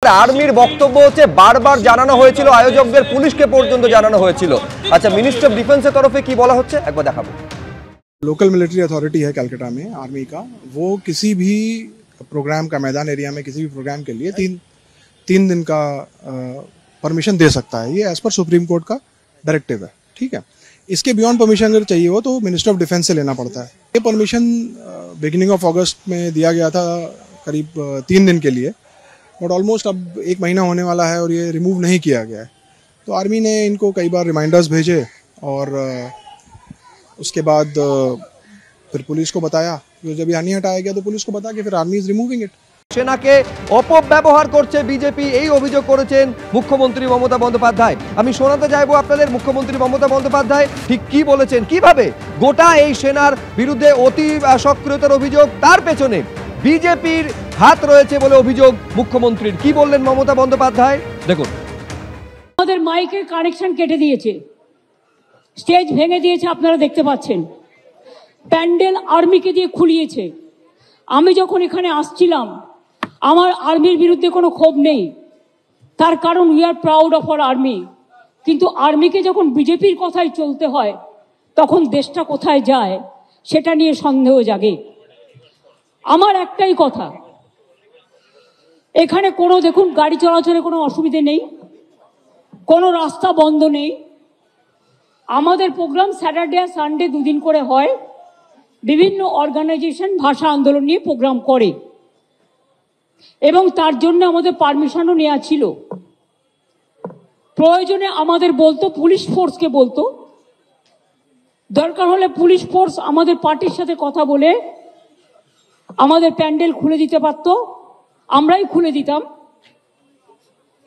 মুহূর্তে আর্মির বক্তব্য হচ্ছে বারবার জানানো হয়েছিল আয়োজকদের, পুলিশকে পর্যন্ত জানানো হয়েছিল। আচ্ছা, মিনিস্ট্রি অফ ডিফেন্সের তরফে কি বলা হচ্ছে একবার দেখাবো। लोकल मिलिट्री अथॉरिटी है कलकत्ता में आर्मी का, वो किसी भी प्रोग्राम का मैदान एरिया में किसी भी प्रोग्राम के लिए तीन दिन का परमिशन दे सकता है। ये एज पर सुप्रीम कोर्ट का डायरेक्टिव है, ठीक है। इसके बियॉन्ड परमिशन अगर चाहिए हो तो मिनिस्टर ऑफ डिफेंस से लेना पड़ता है। ये परमिशन बिगिनिंग ऑफ अगस्त में दिया गया था करीब 3 दिन के लिए, बट ऑलमोस्ट अब 1 महीना होने वाला है और ये रिमूव नहीं किया गया है। तो आर्मी ने इनको कई बार रिमाइंडर्स भेजे और उसके बाद फिर पुलिस को बताया, जब ये नहीं हटाया गया तो पुलिस को बता के फिर आर्मी इज रिमूविंग इट। সেনাকে অপব্যবহার করছে বিজেপি, এই অভিযোগ করেছেন মুখ্যমন্ত্রী মমতা বন্দ্যোপাধ্যায়। আমি শোনাতে চাইবো আপনাদের মুখ্যমন্ত্রী মমতা বন্দ্যোপাধ্যায় ঠিক কি বলেছেন, কিভাবে গোটা এই সেনার বিরুদ্ধে অতি সক্রিয়তার অভিযোগ, তার পেছনে বিজেপির হাত রয়েছে বলে অভিযোগ মুখ্যমন্ত্রীর। কি বললেন মমতা বন্দ্যোপাধ্যায় দেখুন। আমাদের মাইকের কানেকশন কেটে দিয়েছে, স্টেজ ভেঙে দিয়েছে, আপনারা দেখতে পাচ্ছেন। প্যান্ডেল আর্মিকে দিয়ে খুলিয়েছে। আমি যখন এখানে আসছিলাম আমার আর্মির বিরুদ্ধে কোনো ক্ষোভ নেই, তার কারণ we are proud of our army. কিন্তু আর্মিকে যখন বিজেপির কথায় চলতে হয় তখন দেশটা কোথায় যায় সেটা নিয়ে সন্দেহ জাগে। আমার একটাই কথা, এখানে কোনো দেখুন গাড়ি চলাচলে কোনো অসুবিধে নেই, কোনো রাস্তা বন্ধ নেই। আমাদের প্রোগ্রাম স্যাটারডে আর সানডে 2 দিন করে হয়। বিভিন্ন অর্গানাইজেশন ভাষা আন্দোলন নিয়ে প্রোগ্রাম করে এবং তার জন্য আমাদের পারমিশনও নেওয়া ছিল। প্রয়োজনে আমাদের বলতো, পুলিশ ফোর্সকে বলতো, দরকার হলে পুলিশ ফোর্স আমাদের পার্টির সাথে কথা বলে আমাদের প্যান্ডেল খুলে দিতে পারত, আমরাই খুলে দিতাম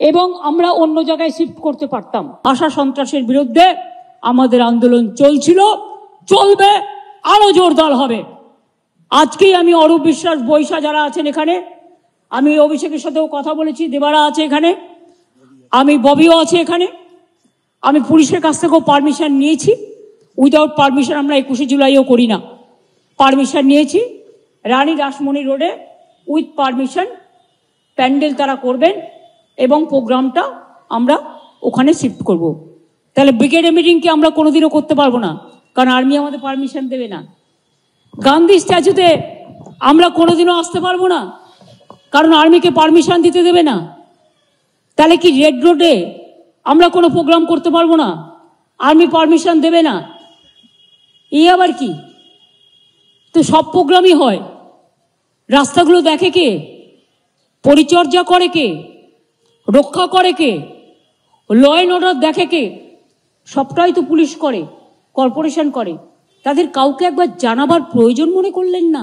এবং আমরা অন্য জায়গায় শিফট করতে পারতাম। আশা সন্ত্রাসের বিরুদ্ধে আমাদের আন্দোলন চলছিল, চলবে, আরো জোরদার হবে। আজকেই আমি অরূপ বিশ্বাস, বৈশা যারা আছেন এখানে, আমি অভিষেকের সাথেও কথা বলেছি, দেবারা আছে এখানে, আমি ববিও আছে এখানে, আমি পুলিশের কাছ থেকেও পারমিশন নিয়েছি। উইদাউট পারমিশন আমরা 21শে জুলাইও করি না, পারমিশন নিয়েছি। রানী রাসমণি রোডে উইথ পারমিশন প্যান্ডেল তারা করবেন এবং প্রোগ্রামটা আমরা ওখানে শিফট করব। তাহলে ব্রিগেড মিটিংকে আমরা কোনোদিনও করতে পারবো না, কারণ আর্মি আমাদের পারমিশন দেবে না। গান্ধী স্ট্যাচুতে আমরা কোনোদিনও আসতে পারবো না, কারণ আর্মিকে পারমিশন দিতে দেবে না। তাহলে কি রেড রোডে আমরা কোনো প্রোগ্রাম করতে পারবো না, আর্মি পারমিশন দেবে না? এই আবার কি? তো সব প্রোগ্রামই হয়। রাস্তাগুলো দেখে কে? পরিচর্যা করে কে? রক্ষা করে কে? ল অ্যান্ড অর্ডার দেখে কে? সবটাই তো পুলিশ করে, কর্পোরেশন করে। তাদের কাউকে একবার জানাবার প্রয়োজন মনে করলেন না?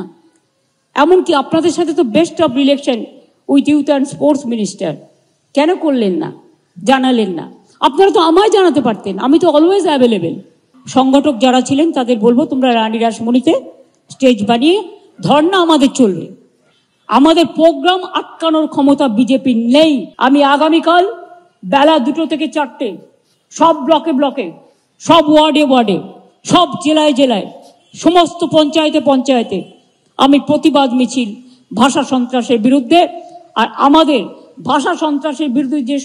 এমনকি আপনাদের সাথে তো best of relation with youth and sports minister, কেন করলেন না, জানালেন না? আপনারা তো আমায় জানাতে পারতেন, আমি তো অলওয়েজ অ্যাভেলেবেল। সংগঠক যারা ছিলেন তাদের বলবো, তোমরা রানী রাসমণিতে স্টেজ বানিয়ে ধর্ণা আমাদের চলবে, আমাদের প্রোগ্রাম আটকানোর ক্ষমতা বিজেপির নেই। আমি আগামীকাল বেলা 2টো থেকে 4টে সব ব্লকে ব্লকে, সব ওয়ার্ডে ওয়ার্ডে, সব জেলায় জেলায়, সমস্ত পঞ্চায়েতে পঞ্চায়েতে আমি প্রতিবাদ মিছিল ভাষা সন্ত্রাসের বিরুদ্ধে। আর আমাদের ভাষা সন্ত্রাসের বিরুদ্ধে যে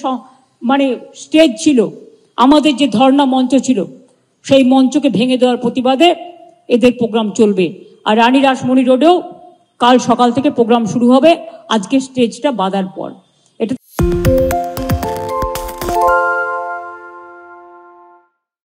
মানে স্টেজ ছিল, আমাদের যে ধর্ণা মঞ্চ ছিল, সেই মঞ্চকে ভেঙে দেওয়ার প্রতিবাদে এদের প্রোগ্রাম চলবে। আর রানী রাসমণি রোডেও কাল সকাল থেকে প্রোগ্রাম শুরু হবে, আজকে স্টেজটা বাঁধার পর।